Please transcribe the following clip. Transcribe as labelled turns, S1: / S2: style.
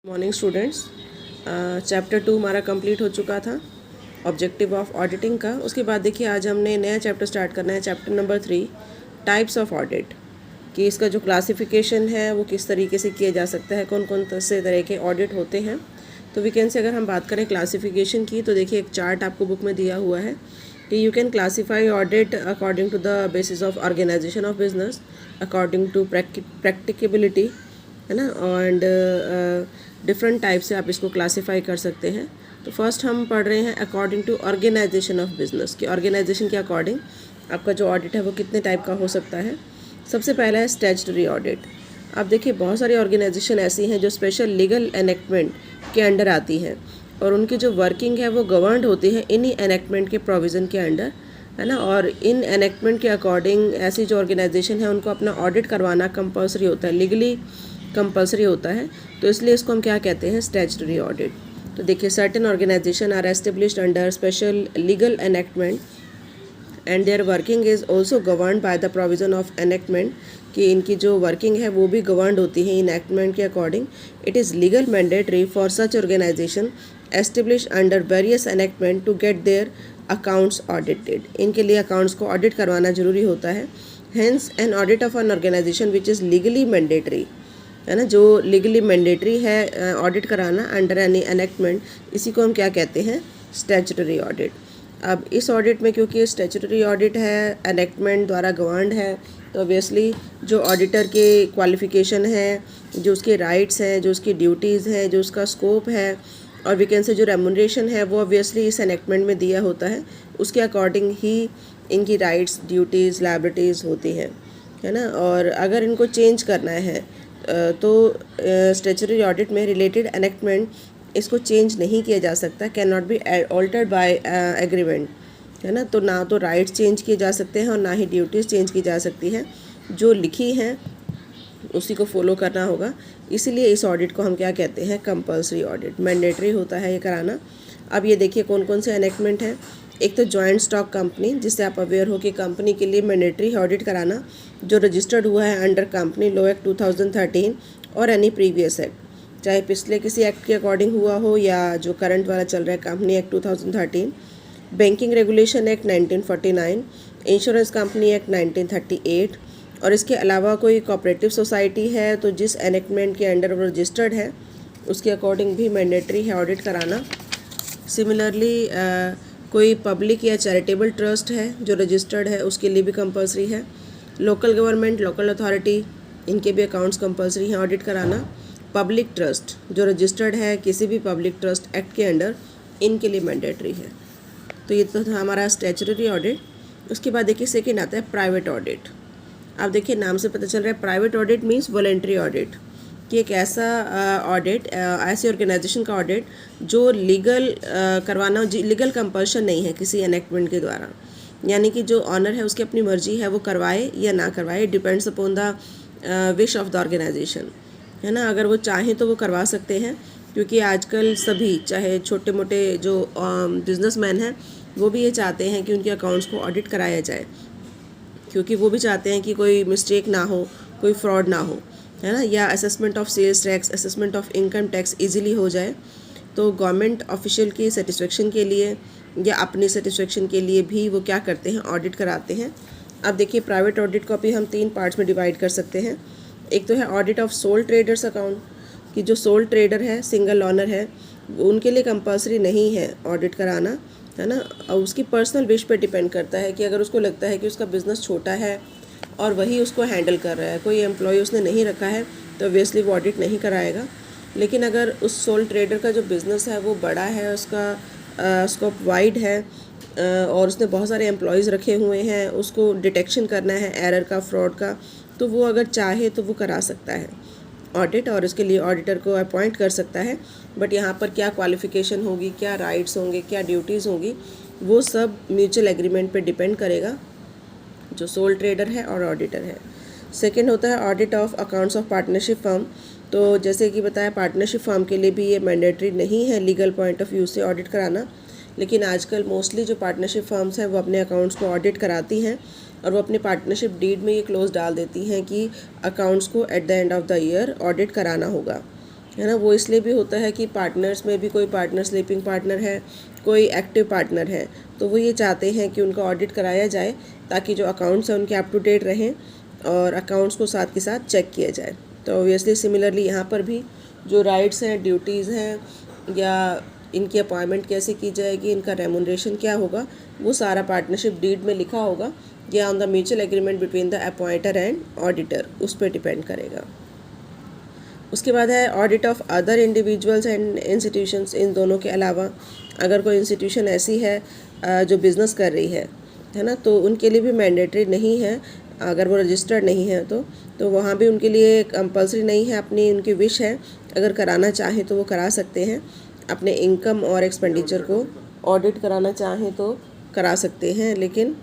S1: Morning students. Chapter 2 हमारा complete हो चुका था ऑब्जेक्टिव ऑफ ऑडिटिंग का। उसके बाद देखिए आज हमने नया चैप्टर स्टार्ट करना है, chapter number 3 types of audit, कि इसका जो क्लासिफिकेशन है वो किस तरीके से किया जा सकता है, कौन कौन से तरह के ऑडिट होते हैं। तो वीकेंड से अगर हम बात करें क्लासिफिकेशन की तो देखिए एक चार्ट आपको बुक में दिया हुआ है कि you can classify audit according to the basis of organisation of business, according to practicability, है ना, एंड डिफरेंट टाइप से आप इसको क्लासीफाई कर सकते हैं। तो फर्स्ट हम पढ़ रहे हैं according to organization of business, कि ऑर्गेनाइजेशन के अकॉर्डिंग आपका जो ऑडिट है वो कितने टाइप का हो सकता है। सबसे पहला है स्टैट्यूटरी ऑडिट। आप देखिए बहुत सारी ऑर्गेनाइजेशन ऐसी हैं जो स्पेशल लीगल एनेक्टमेंट के अंडर आती हैं और उनकी जो वर्किंग है वो गवर्नड होती है इन्हीं एनेक्टमेंट के प्रोविज़न के अंडर, है ना। और इन एनेक्टमेंट के अकॉर्डिंग ऐसी जो ऑर्गेनाइजेशन है उनको अपना ऑडिट करवाना कंपल्सरी होता है, लीगली कंपल्सरी होता है। तो इसलिए इसको हम क्या कहते हैं, स्टैट्यूटरी ऑडिट। तो देखिए certain organization are established under special legal enactment and their working is also governed by the provision of enactment, कि इनकी जो वर्किंग है वो भी गवर्नड होती है इनएक्टमेंट के according. It is legal mandatory for such organization establish under various enactment to get their accounts audited. इनके लिए अकाउंट्स को ऑडिट करवाना ज़रूरी होता है। Hence an audit of an organization which is legally mandatory, है ना, जो लीगली मैंडेटरी है ऑडिट कराना अंडर एनी एनेक्टमेंट, इसी को हम क्या कहते हैं, स्टैट्यूटरी ऑडिट। अब इस ऑडिट में क्योंकि स्टैट्यूटरी ऑडिट है, एनेक्टमेंट द्वारा गवर्नड है, तो ऑब्वियसली जो ऑडिटर के क्वालिफ़िकेशन है, जो उसके राइट्स हैं, जो उसकी ड्यूटीज़ हैं, जो उसका स्कोप है और वीकेंड से जो रेमुनरेशन है वो ऑब्वियसली इस एनेक्टमेंट में दिया होता है। उसके अकॉर्डिंग ही इनकी राइट्स, ड्यूटीज़, लायबिलिटीज़ होती हैं, है ना। और अगर इनको चेंज करना है तो स्टैट्यूटरी ऑडिट में रिलेटेड एनेक्टमेंट इसको चेंज नहीं किया जा सकता, can not be altered by agreement, है ना। तो ना तो राइट्स चेंज किए जा सकते हैं और ना ही ड्यूटीज़ चेंज की जा सकती है। जो लिखी हैं उसी को फॉलो करना होगा। इसीलिए इस ऑडिट को हम क्या कहते हैं, कंपल्सरी ऑडिट, मैंडेटरी होता है ये कराना। अब ये देखिए कौन कौन से एनेक्टमेंट हैं। एक तो जॉइंट स्टॉक कंपनी, जिससे आप अवेयर हो कि कंपनी के लिए मैंडेटरी ऑडिट कराना जो रजिस्टर्ड हुआ है अंडर कंपनी लॉ एक्ट 2013 और एनी प्रीवियस एक्ट, चाहे पिछले किसी एक्ट के अकॉर्डिंग हुआ हो या जो करंट वाला चल रहा है company act 2013, banking regulation act 1949, insurance company act 1938, और इसके अलावा कोई कोऑपरेटिव सोसाइटी है तो जिस एनेक्टमेंट के अंडर वो रजिस्टर्ड है उसके अकॉर्डिंग भी मैंडेटरी है ऑडिट कराना। सिमिलरली कोई पब्लिक या चैरिटेबल ट्रस्ट है जो रजिस्टर्ड है उसके लिए भी कंपल्सरी है। लोकल गवर्नमेंट, लोकल अथॉरिटी, इनके भी अकाउंट्स कंपल्सरी हैं ऑडिट कराना। पब्लिक ट्रस्ट जो रजिस्टर्ड है किसी भी पब्लिक ट्रस्ट एक्ट के अंडर, इनके लिए मैंडेटरी है। तो ये तो था हमारा स्टैट्यूटरी ऑडिट। उसके बाद देखिए सेकेंड आता है प्राइवेट ऑडिट। आप देखिए नाम से पता चल रहा है private audit means voluntary audit, कि एक ऐसा ऑडिट, ऐसी ऑर्गेनाइजेशन का ऑडिट जो लीगल करवाना, लीगल कंपल्शन नहीं है किसी एनेक्टमेंट के द्वारा, यानी कि जो ऑनर है उसकी अपनी मर्जी है वो करवाए या ना करवाए, depends upon the wish of the organization, है ना। अगर वो चाहें तो वो करवा सकते हैं, क्योंकि आजकल सभी चाहे छोटे मोटे जो बिजनेसमैन हैं वो भी ये चाहते हैं कि उनके अकाउंट्स को ऑडिट कराया जाए, क्योंकि वो भी चाहते हैं कि कोई मिस्टेक ना हो, कोई फ्रॉड ना हो, है ना, या assessment of sales tax, assessment of income tax easily हो जाए। तो गवर्नमेंट ऑफिशियल की सेटिस्फेक्शन के लिए या अपनी सेटिस्फेक्शन के लिए भी वो क्या करते हैं, ऑडिट कराते हैं। अब देखिए प्राइवेट ऑडिट को भी हम 3 पार्ट्स में डिवाइड कर सकते हैं। एक तो है audit of sole traders account, कि जो सोल ट्रेडर है, सिंगल ऑनर है, उनके लिए कंपल्सरी नहीं है ऑडिट कराना, है ना। और उसकी पर्सनल विश पे डिपेंड करता है कि अगर उसको लगता है कि उसका बिज़नेस छोटा है और वही उसको हैंडल कर रहा है, कोई एम्प्लॉय उसने नहीं रखा है, तो ऑब्वियसली वो ऑडिट नहीं कराएगा। लेकिन अगर उस सोल ट्रेडर का जो बिज़नेस है वो बड़ा है, उसका स्कोप वाइड है और उसने बहुत सारे एम्प्लॉयज़ रखे हुए हैं, उसको डिटेक्शन करना है एरर का, फ्रॉड का, तो वो अगर चाहे तो वो करा सकता है ऑडिट और उसके लिए ऑडिटर को अपॉइंट कर सकता है। बट यहाँ पर क्या क्वालिफ़िकेशन होगी, क्या राइट्स होंगे, क्या ड्यूटीज़ होंगी, वो सब म्यूचुअल एग्रीमेंट पे डिपेंड करेगा, जो सोल ट्रेडर है और ऑडिटर है। सेकंड होता है audit of accounts of partnership firm. तो जैसे कि बताया पार्टनरशिप फर्म के लिए भी ये मैंडेटरी नहीं है लीगल पॉइंट ऑफ व्यू से ऑडिट कराना, लेकिन आजकल मोस्टली जो पार्टनरशिप फर्म्स हैं वो अपने अकाउंट्स को ऑडिट कराती हैं और वो अपने पार्टनरशिप डीड में ये क्लोज डाल देती हैं कि अकाउंट्स को at the end of the year audit कराना होगा, है ना। वो इसलिए भी होता है कि पार्टनर्स में भी कोई पार्टनर स्लीपिंग पार्टनर है, कोई एक्टिव पार्टनर है, तो वो ये चाहते हैं कि उनका ऑडिट कराया जाए ताकि जो अकाउंट्स हैं उनके अप टू डेट रहें और अकाउंट्स को साथ के साथ चेक किया जाए। तो ऑब्वियसली सिमिलरली यहाँ पर भी जो राइट्स हैं, ड्यूटीज़ हैं, या इनकी अपॉइंटमेंट कैसे की जाएगी, इनका रेमुनरेशन क्या होगा, वो सारा पार्टनरशिप डीड में लिखा होगा या on the mutual agreement between the appointer and auditor, उस पर डिपेंड करेगा। उसके बाद है audit of other individuals and institutions. इन दोनों के अलावा अगर कोई इंस्टीट्यूशन ऐसी है जो बिज़नेस कर रही है ना, तो उनके लिए भी मैंडेटरी नहीं है, अगर वो रजिस्टर्ड नहीं है तो वहाँ भी उनके लिए कंपलसरी नहीं है, अपनी उनकी विश है, अगर कराना चाहें तो वो करा सकते हैं। अपने इनकम और एक्सपेंडिचर को ऑडिट कराना चाहें तो करा सकते हैं, लेकिन